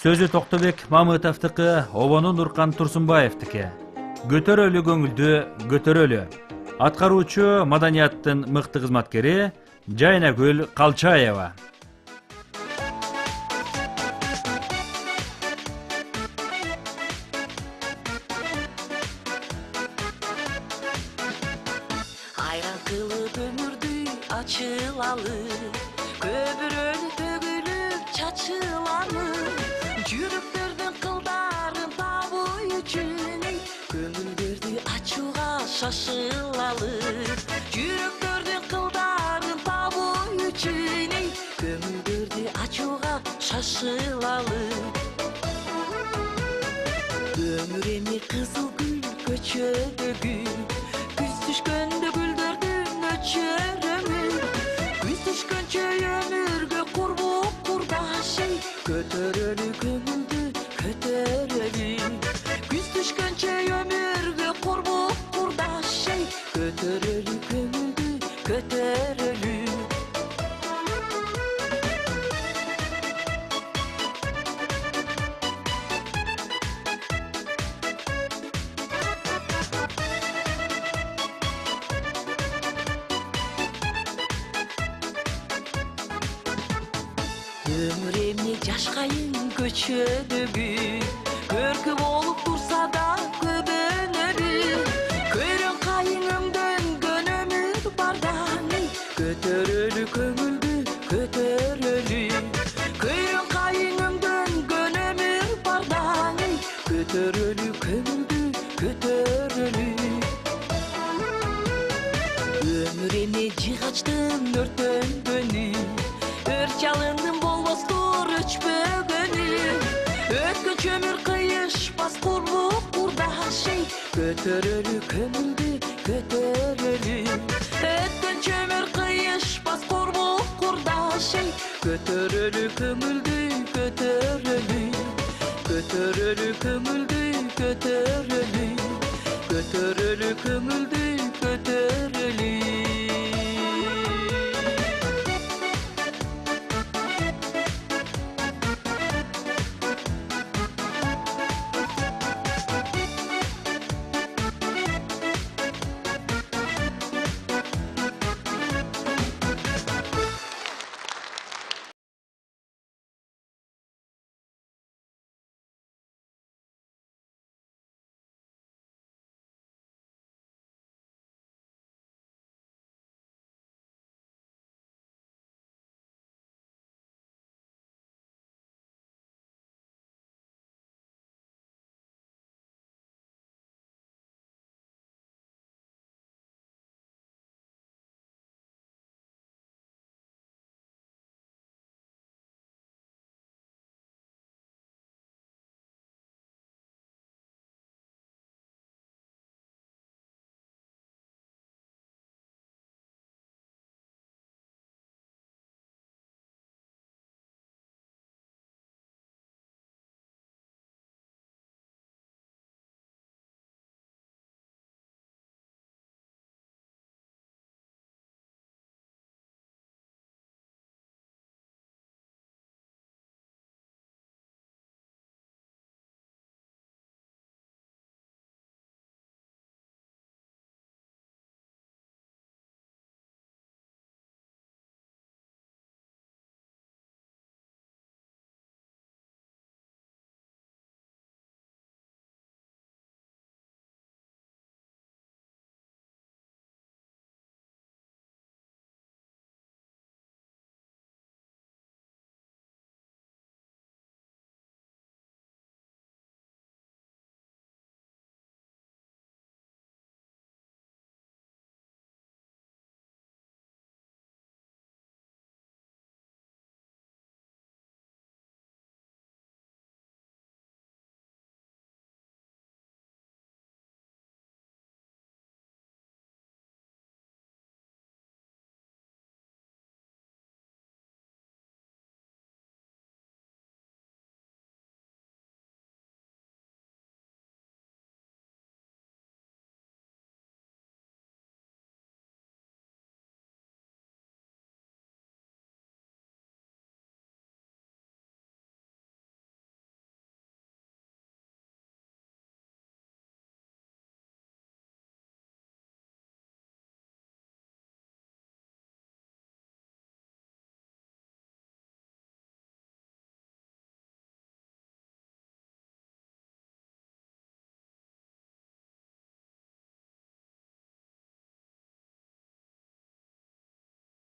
Сөзү Токтобек Мамытовдуку, обону Нуркан Турсунбаевдики. Көтөрөлү көңүлдү, көтөрөлү. Аткаруучу маданияттын мыкты кызматкери Жайнагүл Калчаева. Айран кылып өмүрдү ачылалы, көбүрөнү төгүлүп чачылалы, жүрөктөрдүн кылдарын табуу үчүн көңүлдөрдү ачууга шашылалы, жүрөктөрдүн кылдарын табуу үчүн көңүлдөрдү ачууга шашылалы. Өмүр эми кызыл гүл көчөдө гүл, күз түшкөндө гүлдөрдүн өчөрөмү, күз түшкөнчө өмүргө курбук курдаш, көтөрөлү көңүлдү көтөрөлү, күз түшкөнчө өмүргө курбук курдаш, көтөрөлү көңүлдү көтөрөлү. Өмүр эмне жашкайын көчөдө гүл, көркү болуп турса да көбөнөлү, көрөн кайын өңдөнгөн өмүр барда, көтөрөлү көңүлдү көтөрөлү, көрөн кайын өңдөнгөн өмүр барда, көтөрөлү көңүлдү көтөрөлү. Өмүр эмне жыгачтын өртөнгөнү, өр жалындын болбостур өчпөгөнү, өткөнчө өмүр кыйышпас курбук курдаш, көтөрөлү көңүлдү көтөрөлү, өткөнчө өмүр кыйышпас курбук курдаш, көтөрөлү көңүлдү көтөрөлү, көтөрөлү көңүлдү көтөрөлү, көтөрөлү көңүлдү көтөрөлү.